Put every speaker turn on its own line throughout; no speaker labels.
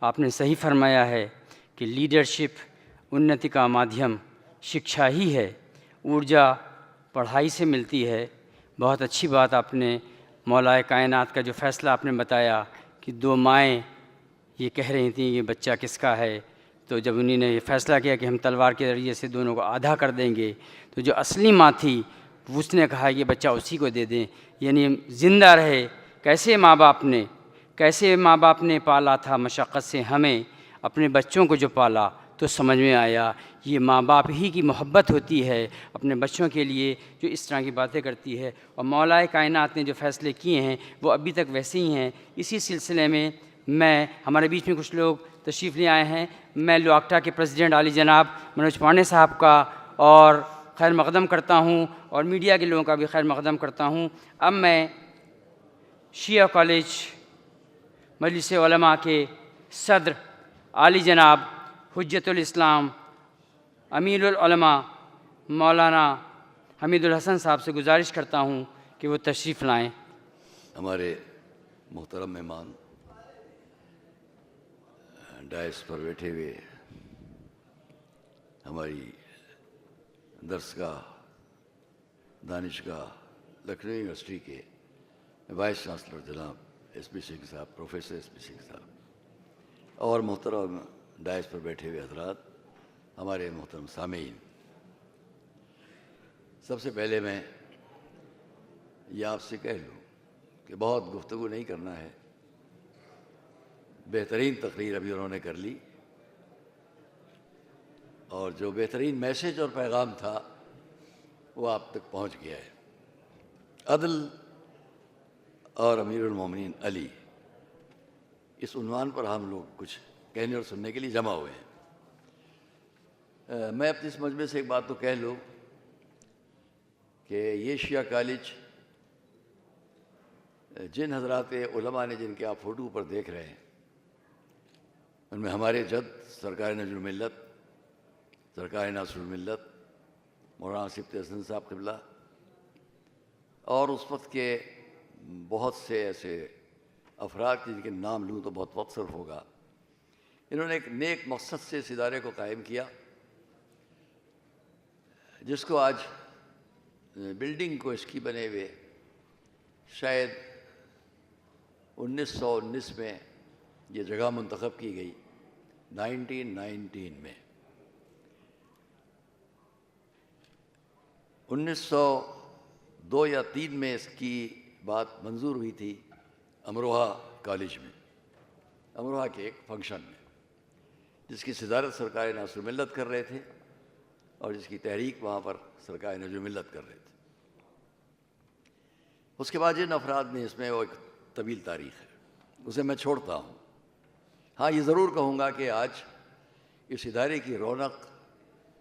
آپ نے صحیح فرمایا ہے کہ لیڈرشپ انتی کا مادھیم شکشا ہی ہے، ارجا پڑھائی سے ملتی ہے۔ بہت اچھی بات آپ نے مولا کائنات کا جو فیصلہ آپ نے بتایا کہ دو مائیں یہ کہہ رہی تھیں یہ بچہ کس کا ہے، تو جب انہوں نے یہ فیصلہ کیا کہ ہم تلوار کے ذریعے سے دونوں کو آدھا کر دیں گے، تو جو اصلی ماں تھی اس نے کہا یہ بچہ اسی کو دے دیں، یعنی زندہ رہے۔ کیسے ماں باپ نے پالا تھا مشقت سے ہمیں، اپنے بچوں کو جو پالا تو سمجھ میں آیا یہ ماں باپ ہی کی محبت ہوتی ہے اپنے بچوں کے لیے جو اس طرح کی باتیں کرتی ہے۔ اور مولا کائنات نے جو فیصلے کیے ہیں وہ ابھی تک ویسے ہی ہیں۔ اسی سلسلے میں ہمارے بیچ میں کچھ لوگ تشریف لے آئے ہیں، میں لواکٹا کے پریزیڈنٹ عالی جناب منوج پانڈے صاحب کا اور خیر مقدم کرتا ہوں، اور میڈیا کے لوگوں کا بھی خیر مقدم کرتا ہوں۔ اب میں شیعہ کالج مجلس علماء کے صدر عالی جناب حجت الاسلام امیر العلماء مولانا حمید الحسن صاحب سے گزارش کرتا ہوں کہ وہ تشریف لائیں۔
ہمارے محترم مہمان ڈائس پر بیٹھے ہوئے ہماری درسگاہ دانشگاہ لکھنؤ یونیورسٹی کے وائس چانسلر جناب ایس پی سنگھ صاحب، پروفیسر ایس پی سنگھ صاحب، اور محترم ڈائس پر بیٹھے ہوئے حضرات، ہمارے محترم سامعین، سب سے پہلے میں یہ آپ سے کہہ لوں کہ بہت گفتگو نہیں کرنا ہے، بہترین تقریر ابھی انہوں نے کر لی، اور جو بہترین میسج اور پیغام تھا وہ آپ تک پہنچ گیا ہے۔ عدل اور امیر المومنین علی، اس عنوان پر ہم لوگ کچھ کہنے اور سننے کے لیے جمع ہوئے ہیں۔ میں اپنے اس مجمع سے ایک بات تو کہہ لوں کہ یہ شیعہ کالج جن حضرات علماء نے، جن کے آپ فوٹو پر دیکھ رہے ہیں، ان میں ہمارے جد سرکار نجم الملت، سرکار ناصر الملت مولانا صفت حسن صاحب قبلہ، اور اس وقت کے بہت سے ایسے افراد جن کے نام لوں تو بہت وقت صرف ہوگا، انہوں نے ایک نیک مقصد سے اس ادارے کو قائم کیا، جس کو آج بلڈنگ کو اس کی بنے ہوئے شاید 1919 میں یہ جگہ منتخب کی گئی، 1919 میں 1902 یا 3 میں اس کی بات منظور ہوئی تھی امروہہ کالج میں، امروہہ کے ایک فنکشن میں، جس کی صدارت سرکار ناصر ملت کر رہے تھے اور جس کی تحریک وہاں پر سرکار نجم ملت کر رہے تھے۔ اس کے بعد جن افراد نے اس میں، وہ ایک طویل تاریخ ہے، اسے میں چھوڑتا ہوں۔ ہاں یہ ضرور کہوں گا کہ آج اس ادارے کی رونق،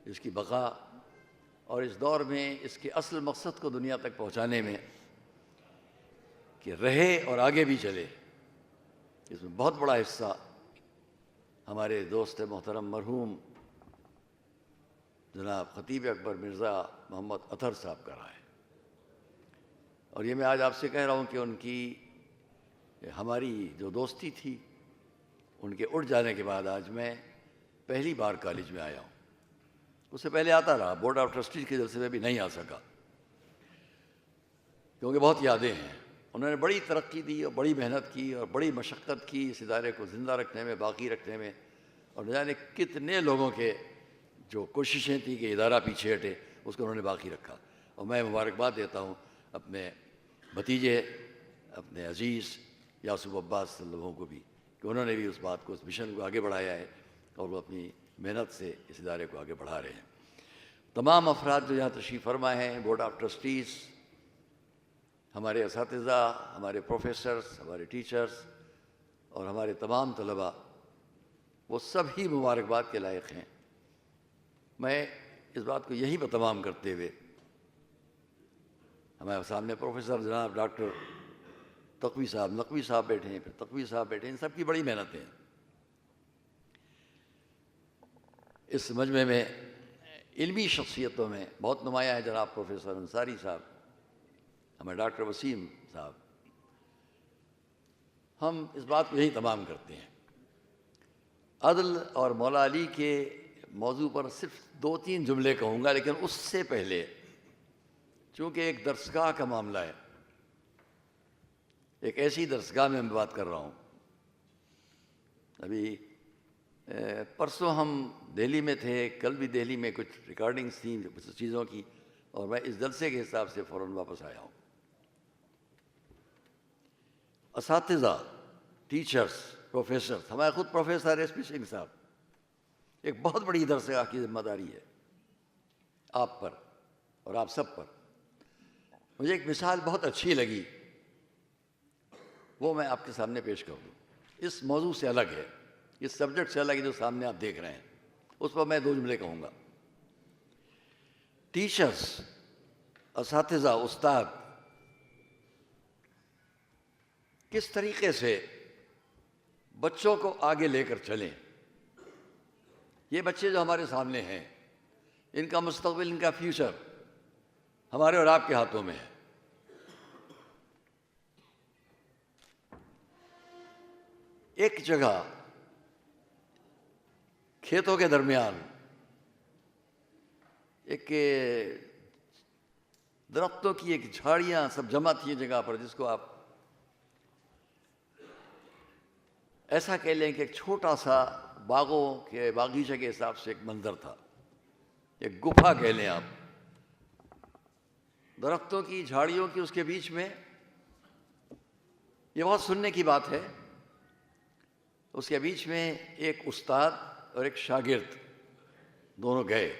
اس کی بقا، اور اس دور میں اس کے اصل مقصد کو دنیا تک پہنچانے میں کہ رہے اور آگے بھی چلے، اس میں بہت بڑا حصہ ہمارے دوست محترم مرحوم جناب خطیب اکبر مرزا محمد اطہر صاحب کا رہا ہے۔ اور یہ میں آج آپ سے کہہ رہا ہوں کہ ان کی ہماری جو دوستی تھی، ان کے اٹھ جانے کے بعد آج میں پہلی بار کالج میں آیا ہوں۔ اس سے پہلے آتا رہا، بورڈ آف ٹرسٹیز کے جلسے میں بھی نہیں آ سکا، کیونکہ بہت یادیں ہیں۔ انہوں نے بڑی ترقی دی اور بڑی محنت کی اور بڑی مشقت کی اس ادارے کو زندہ رکھنے میں، باقی رکھنے میں، اور نہ جانے کتنے لوگوں کے جو کوششیں تھیں کہ ادارہ پیچھے ہٹے، اس کو انہوں نے باقی رکھا۔ اور میں مبارکباد دیتا ہوں اپنے بھتیجے، اپنے عزیز یاسف عباس لوگوں کو بھی، کہ انہوں نے بھی اس بات کو، اس مشن کو آگے بڑھایا ہے، اور وہ اپنی محنت سے اس ادارے کو آگے بڑھا رہے ہیں۔ تمام افراد جو یہاں تشریف فرما ہیں، بورڈ آف ٹرسٹیز، ہمارے اساتذہ، ہمارے پروفیسرز، ہمارے ٹیچرز، اور ہمارے تمام طلباء، وہ سب ہی مبارکباد کے لائق ہیں۔ میں اس بات کو یہی تمام کرتے ہوئے، ہمارے سامنے پروفیسر جناب ڈاکٹر تقوی صاحب، نقوی صاحب بیٹھے ہیں، پھر تقوی صاحب بیٹھے ہیں، ان سب کی بڑی محنت ہے۔ اس مجمع میں علمی شخصیتوں میں بہت نمایاں ہے جناب پروفیسر انصاری صاحب، ہمیں ڈاکٹر وسیم صاحب۔ ہم اس بات کو یہی تمام کرتے ہیں عدل اور مولا علی کے موضوع پر صرف 2-3 جملے کہوں گا، لیکن اس سے پہلے چونکہ ایک درسگاہ کا معاملہ ہے، ایک ایسی درسگاہ میں بات کر رہا ہوں. ابھی پرسوں ہم دہلی میں تھے، کل بھی دہلی میں کچھ ریکارڈنگز تھیں چیزوں کی، اور میں اس جلسے کے حساب سے فوراً واپس آیا ہوں. اساتذہ، ٹیچرز، پروفیسرز، ہمارے خود پروفیسر ایس پی سنگھ صاحب، ایک بہت بڑی درسگاہ کی ذمہ داری ہے آپ پر اور آپ سب پر. مجھے ایک مثال بہت اچھی لگی، وہ میں آپ کے سامنے پیش کر دوں. اس موضوع سے الگ ہے، اس سبجیکٹ سے الگ ہے جو سامنے آپ دیکھ رہے ہیں، اس پر میں 2 جملے کہوں گا. ٹیچرز، اساتذہ، استاد کس طریقے سے بچوں کو آگے لے کر چلیں. یہ بچے جو ہمارے سامنے ہیں، ان کا مستقبل، ان کا فیوچر ہمارے اور آپ کے ہاتھوں میں ہے. ایک جگہ کھیتوں کے درمیان ایک درختوں کی ایک جھاڑیاں سب جمع تھیں جگہ پر، جس کو آپ ایسا کہہ لیں کہ ایک چھوٹا سا باغوں کے باغیچے کے حساب سے ایک منظر تھا، ایک گپھا کہہ لیں آپ. درختوں کی، جھاڑیوں کی، اس کے بیچ میں یہ بہت سننے کی بات ہے، اس کے بیچ میں ایک استاد اور ایک شاگرد دونوں گئے.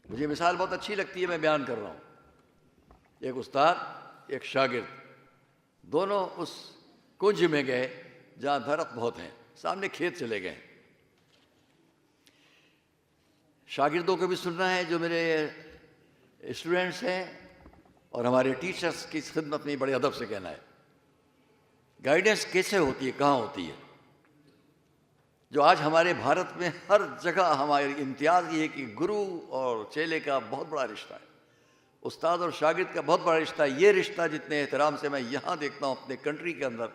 مجھے مثال بہت اچھی لگتی ہے، میں بیان کر رہا ہوں. ایک استاد، ایک شاگرد، دونوں اس کنج میں گئے جہاں درخت بہت ہیں، سامنے کھیت چلے گئے. شاگردوں کو بھی سننا ہے جو میرے اسٹوڈنٹس ہیں، اور ہمارے ٹیچرز کی خدمت میں بڑے ادب سے کہنا ہے، گائیڈنس کیسے ہوتی ہے، کہاں ہوتی ہے. جو آج ہمارے بھارت میں ہر جگہ ہماری امتیاز یہ ہے کہ گرو اور چیلے کا بہت بڑا رشتہ ہے، استاد اور شاگرد کا بہت بڑا رشتہ ہے. یہ رشتہ جتنے احترام سے میں یہاں دیکھتا ہوں اپنے کنٹری کے اندر،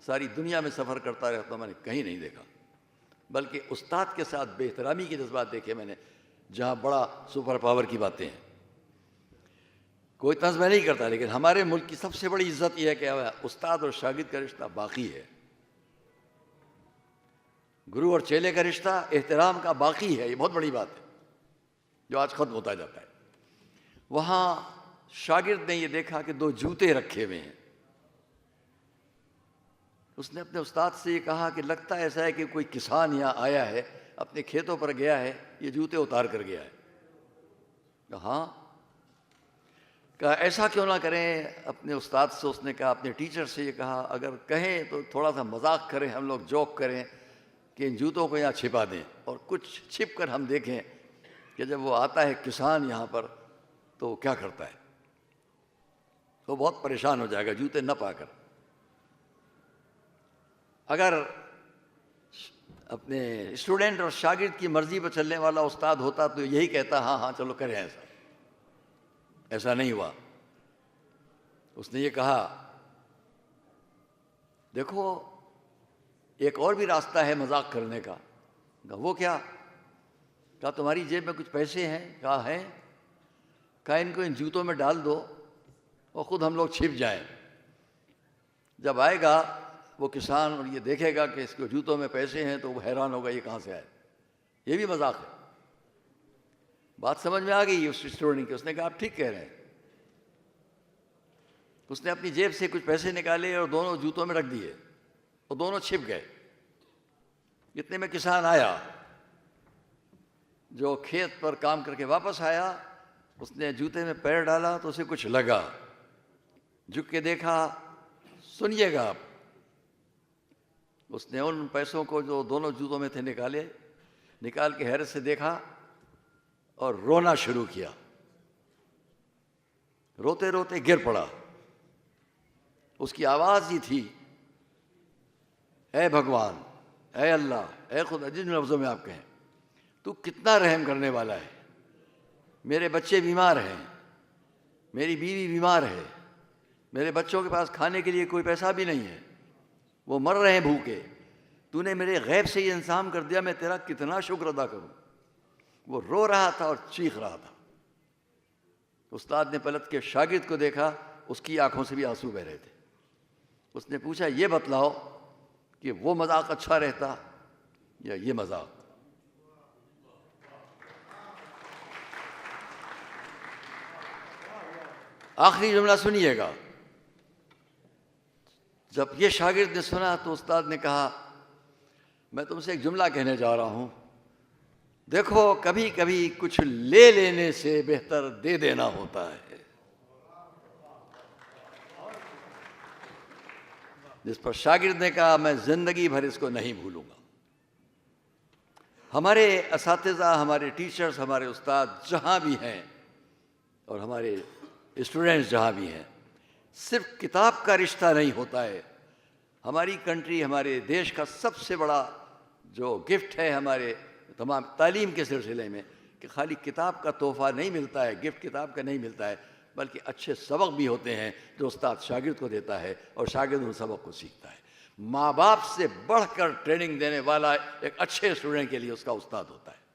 ساری دنیا میں سفر کرتا رہتا ہوں، میں نے کہیں نہیں دیکھا. بلکہ استاد کے ساتھ بے احترامی کے جذبات دیکھے میں نے، جہاں بڑا سپر پاور کی باتیں ہیں. کوئی طنز میں نہیں کرتا، لیکن ہمارے ملک کی سب سے بڑی عزت یہ ہے کہ استاد اور شاگرد کا رشتہ باقی ہے، گرو اور چیلے کا رشتہ احترام کا باقی ہے. یہ بہت بڑی بات ہے جو آج ختم ہوتا جاتا ہے. وہاں شاگرد نے یہ دیکھا کہ 2 جوتے رکھے ہوئے ہیں. اس نے اپنے استاد سے یہ کہا کہ لگتا ایسا ہے کہ کوئی کسان یہاں آیا ہے، اپنے کھیتوں پر گیا ہے، یہ جوتے اتار کر گیا ہے. ہاں. کہا ایسا کیوں نہ کریں. اپنے استاد سے اس نے کہا، اپنے ٹیچر سے یہ کہا، اگر کہیں تو تھوڑا سا مذاق کریں، ہم لوگ جوک کریں کہ ان جوتوں کو یہاں چھپا دیں، اور کچھ چھپ کر ہم دیکھیں کہ جب وہ آتا ہے کسان یہاں پر تو وہ کیا کرتا ہے. وہ بہت پریشان ہو جائے گا جوتے نہ پا کر. اگر اپنے اسٹوڈنٹ اور شاگرد کی مرضی پر چلنے والا استاد ہوتا تو یہی کہتا، ہاں ہاں چلو کریں ایسا. ایسا نہیں ہوا. اس نے یہ کہا، دیکھو ایک اور بھی راستہ ہے مذاق کرنے کا. وہ کیا؟ کہا تمہاری جیب میں کچھ پیسے ہیں؟ کہا ہیں. کہا ان کو ان جوتوں میں ڈال دو اور خود ہم لوگ چھپ جائیں. جب آئے گا وہ کسان اور یہ دیکھے گا کہ اس کے جوتوں میں پیسے ہیں تو وہ حیران ہوگا یہ کہاں سے آئے. یہ بھی مذاق ہے. بات سمجھ میں آ گئی اس اسٹوڈنٹ کی. اس نے کہا آپ ٹھیک کہہ رہے ہیں. اس نے اپنی جیب سے کچھ پیسے نکالے اور دونوں جوتوں میں رکھ دیے اور دونوں چھپ گئے. اتنے میں کسان آیا جو کھیت پر کام کر کے واپس آیا. اس نے جوتے میں پیر ڈالا تو اسے کچھ لگا. جھک کے دیکھا. سنیے گا آپ. اس نے ان پیسوں کو جو دونوں جوتوں میں تھے نکال کے حیرت سے دیکھا اور رونا شروع کیا. روتے روتے گر پڑا. اس کی آواز ہی تھی، اے بھگوان، اے اللہ، اے خدا، جن لفظوں میں آپ کہیں، تو کتنا رحم کرنے والا ہے. میرے بچے بیمار ہیں، میری بیوی بیمار ہے، میرے بچوں کے پاس کھانے کے لیے کوئی پیسہ بھی نہیں ہے، وہ مر رہے ہیں بھوکے. تو نے میرے غیب سے یہ انتظام کر دیا، میں تیرا کتنا شکر ادا کروں۔ وہ رو رہا تھا اور چیخ رہا تھا۔ استاد نے پلٹ کے شاگرد کو دیکھا، اس کی آنکھوں سے بھی آنسو بہ رہے تھے۔ اس نے پوچھا یہ بتلاؤ کہ وہ مذاق اچھا رہتا یا یہ مذاق؟ آخری جملہ سنیے گا۔ جب یہ شاگرد نے سنا تو استاد نے کہا میں تم سے ایک جملہ کہنے جا رہا ہوں، دیکھو کبھی کبھی کچھ لے لینے سے بہتر دے دینا ہوتا ہے۔ جس پر شاگرد نے کہا میں زندگی بھر اس کو نہیں بھولوں گا۔ ہمارے اساتذہ، ہمارے ٹیچرز، ہمارے استاد جہاں بھی ہیں اور ہمارے اسٹوڈنٹس جہاں بھی ہیں، صرف کتاب کا رشتہ نہیں ہوتا ہے۔ ہماری کنٹری، ہمارے دیش کا سب سے بڑا جو گفٹ ہے ہمارے تمام تعلیم کے سلسلے میں، کہ خالی کتاب کا تحفہ نہیں ملتا ہے، گفٹ کتاب کا نہیں ملتا ہے، بلکہ اچھے سبق بھی ہوتے ہیں جو استاد شاگرد کو دیتا ہے اور شاگرد ان سبق کو سیکھتا ہے۔ ماں باپ سے بڑھ کر ٹریننگ دینے والا ایک اچھے اسٹوڈنٹ کے لیے اس کا استاد ہوتا ہے۔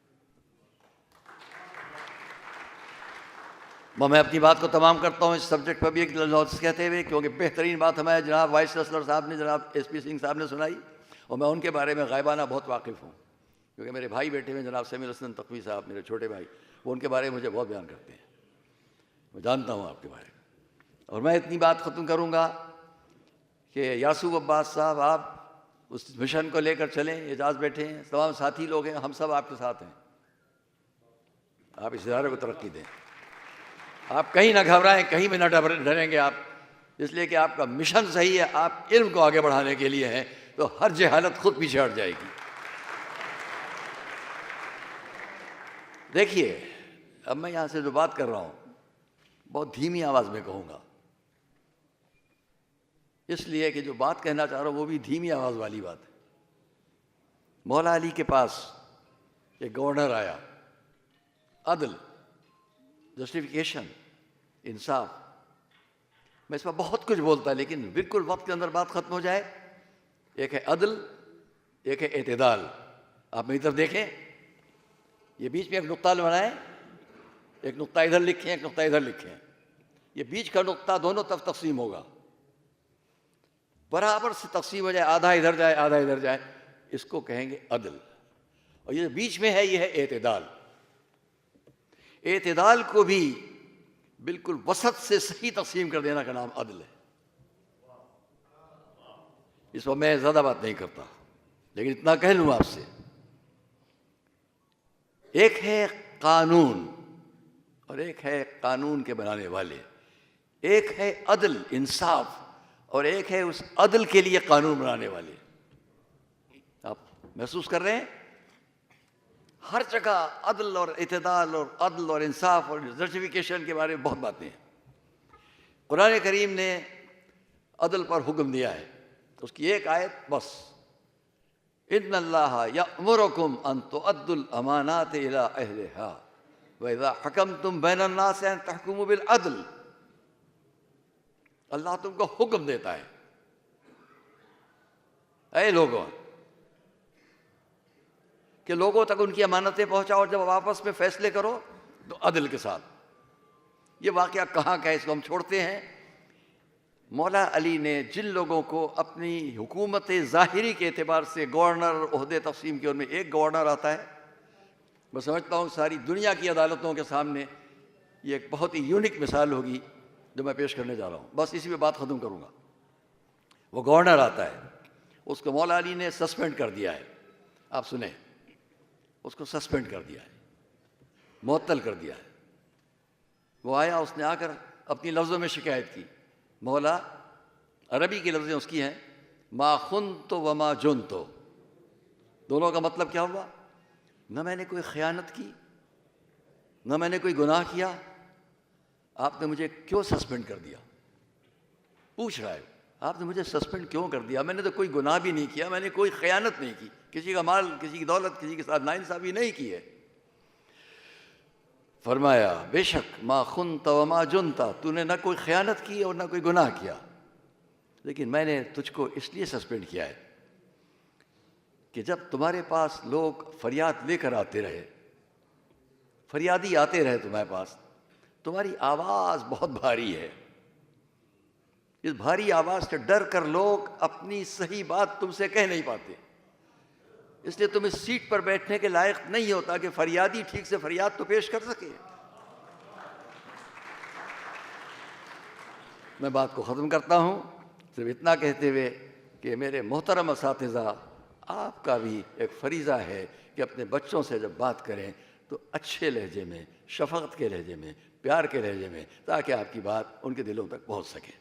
میں اپنی بات کو تمام کرتا ہوں اس سبجیکٹ پر بھی ایک لفظ کہتے ہوئے، کیونکہ بہترین بات ہمیں جناب وائس چانسلر صاحب نے، جناب ایس پی سنگھ صاحب نے سنائی، اور میں ان کے بارے میں غائبانہ بہت واقف ہوں، کیونکہ میرے بھائی بیٹے ہوئے جناب سمیع الحسن تقوی صاحب، میرے چھوٹے بھائی، وہ ان کے بارے میں مجھے بہت بیان کرتے ہیں، میں جانتا ہوں آپ کے بارے میں۔ اور میں اتنی بات ختم کروں گا کہ یاسوب عباس صاحب، آپ اس مشن کو لے کر چلیں، اعجاز بیٹھے ہیں، تمام ساتھی لوگ ہیں، ہم سب آپ کے ساتھ ہیں، آپ اس ادارے کو ترقی دیں۔ آپ کہیں نہ گھبرائیں، کہیں بھی نہ ڈریں گے آپ، اس لیے کہ آپ کا مشن صحیح ہے، آپ علم کو آگے بڑھانے کے لیے ہیں، تو ہر جہالت خود پیچھے ہٹ جائے گی۔ دیکھیے اب میں یہاں سے جو بات کر رہا ہوں بہت دھیمی آواز میں کہوں گا، اس لیے کہ جو بات کہنا چاہ رہا ہوں وہ بھی دھیمی آواز والی بات ہے۔ مولا علی کے پاس ایک گورنر آیا، عدل، جسٹیفیکیشن، انصاف، میں اس پر بہت کچھ بولتا لیکن بالکل وقت کے اندر بات ختم ہو جائے۔ ایک ہے عدل، ایک ہے اعتدال۔ آپ میری طرف دیکھیں، یہ بیچ میں ایک نقطہ بنائیں، ایک نقطہ ادھر لکھیں، ایک نقطہ ادھر لکھیں، یہ بیچ کا نقطہ دونوں طرف تقسیم ہوگا، برابر سے تقسیم ہو جائے، آدھا ادھر جائے آدھا ادھر جائے، اس کو کہیں گے عدل۔ اور یہ بیچ میں ہے، یہ ہے اعتدال۔ اعتدال کو بھی بالکل وسط سے صحیح تقسیم کر دینا کا نام عدل ہے۔ اس پر میں زیادہ بات نہیں کرتا، لیکن اتنا کہہ لوں آپ سے، ایک ہے قانون اور ایک ہے قانون کے بنانے والے، ایک ہے عدل، انصاف، اور ایک ہے اس عدل کے لیے قانون بنانے والے۔ آپ محسوس کر رہے ہیں ہر جگہ عدل اور اعتدال اور عدل اور انصاف اور جسٹیفیکیشن کے بارے میں بہت باتیں ہیں۔ قرآن کریم نے عدل پر حکم دیا ہے، اس کی ایک آیت بس، ان اللہ یأمرکم ان تؤدوا الامانات الی اہلہا واذا حکمتم بین الناس ان تحکموا بالعدل۔ اللہ تم کو حکم دیتا ہے، اے لوگوں، کہ لوگوں تک ان کی امانتیں پہنچاؤ اور جب آپس میں فیصلے کرو تو عدل کے ساتھ۔ یہ واقعہ کہاں کا ہے اس کو ہم چھوڑتے ہیں۔ مولا علی نے جن لوگوں کو اپنی حکومت ظاہری کے اعتبار سے گورنر عہدے تقسیم کیے، ان میں ایک گورنر آتا ہے۔ میں سمجھتا ہوں ساری دنیا کی عدالتوں کے سامنے یہ ایک بہت ہی یونیک مثال ہوگی جو میں پیش کرنے جا رہا ہوں، بس اسی پہ بات ختم کروں گا۔ وہ گورنر آتا ہے، اس کو مولا علی نے سسپینڈ کر دیا ہے، آپ سنیں، اس کو سسپینڈ کر دیا ہے، معطل کر دیا ہے۔ وہ آیا، اس نے آ کر اپنی لفظوں میں شکایت کی، مولا، عربی کی لفظیں اس کی ہیں، ما خنت وما جنت، دونوں کا مطلب کیا ہوا؟ نہ میں نے کوئی خیانت کی، نہ میں نے کوئی گناہ کیا، آپ نے مجھے کیوں سسپینڈ کر دیا؟ پوچھ رہا ہے، آپ نے مجھے سسپینڈ کیوں کر دیا؟ میں نے تو کوئی گناہ بھی نہیں کیا، میں نے کوئی خیانت نہیں کی، کسی کا مال، کسی کی دولت، کسی کے ساتھ ناانصافی نہیں کی ہے۔ فرمایا بے شک ما خنت وما جنت، تو نے نہ کوئی خیانت کی اور نہ کوئی گناہ کیا، لیکن میں نے تجھ کو اس لیے سسپینڈ کیا ہے کہ جب تمہارے پاس لوگ فریاد لے کر آتے رہے، فریادی آتے رہے تمہارے پاس، تمہاری آواز بہت بھاری ہے، اس بھاری آواز سے ڈر کر لوگ اپنی صحیح بات تم سے کہہ نہیں پاتے، اس لیے تم اس سیٹ پر بیٹھنے کے لائق نہیں ہوتا کہ فریادی ٹھیک سے فریاد تو پیش کر سکے۔ میں بات کو ختم کرتا ہوں صرف اتنا کہتے ہوئے کہ میرے محترم اساتذہ، آپ کا بھی ایک فریضہ ہے کہ اپنے بچوں سے جب بات کریں تو اچھے لہجے میں، شفقت کے لہجے میں، پیار کے لہجے میں، تاکہ آپ کی بات ان کے دلوں تک پہنچ سکے۔